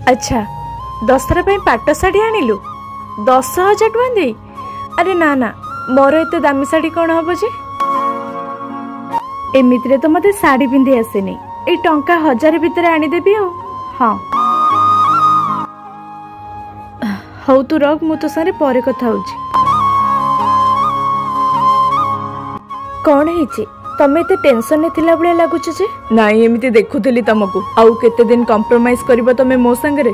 अच्छा दशहरा पे पाट शाढ़ी आनिलु 10,000 टଙ୍କା दे। अरे ना ना मोर एते दामी शाढ़ी कौन हम जे एमितिरे तो मते शाढ़ी पिंधि आसेनी ए टंका 1000 भितर आनीदेवी आ। हाँ हौ तू रख मु तो सारे परे कथा होची। कौन है तमे एते टेंशन ने थिला बळे लागुछ जे? नाई एमिति देखुथली तुमको आउ केते दिन कंप्रोमाइज करबो तमे मो संगरे।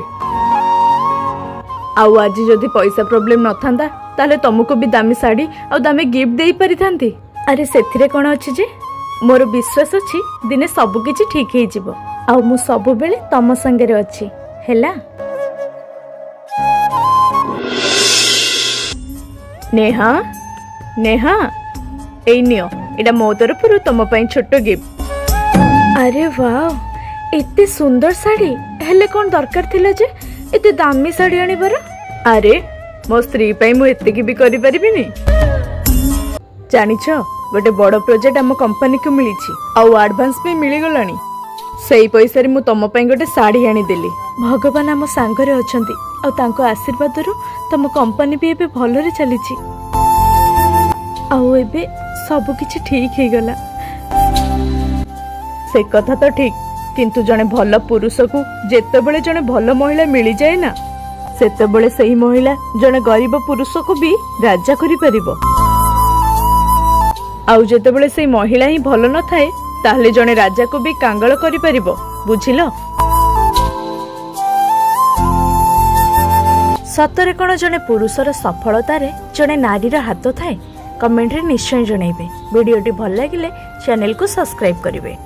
आउ आज जदि पैसा प्रॉब्लम न थांदा ताले तुमको भी दामी साड़ी आ दामी गिफ्ट देई पारि थांती। अरे सेथिरे कोन अछि जे मोर विश्वास अछि दिने सब किछि ठीक हे जिवो आ मु सब बेले तम संगरे अछि हैला। नेहा नेहा ए नियो एडा मो तरफरु तुम पई छोटो गिफ्ट। अरे वाह एते सुंदर साड़ी हेले कोन दरकार थिला जे एते दामी साड़ी आनिबर? अरे मो स्त्री पई मु एते की भी करि परिबिनी। जानिछ गोटे बड़ प्रोजेक्ट हम कंपनी को मिली आउ एडवांस भी मिली गलानी सेई पैसा रे मु तुम पई गोटे साड़ी आनी देली। भगवान हम सांगरे अछंती आ तांको आशीर्वाद रु तुम कंपनी भी एबे भलो रे चली छी आउ एबे सब किछि ठीक हे गला। से कथा तो ठीक किंतु जने भल पुरुष को जेते बेले जने भल महिला मिली जाए ना सेते बेले सही महिला जने गरीब पुरुष को भी राजा करि परिबो। आउ जेते बेले सही महिला ही भल न थाए ताहले जने राजा को भी कांगल करि परिबो। बुझिलो? सतरे कोन जने पुरुषर सफलता रे जने नारीर हाथ थाए? कमेंट रे निश्चय जणाइबे। वीडियोटी भल लागिले चैनल को सब्सक्राइब करिवे।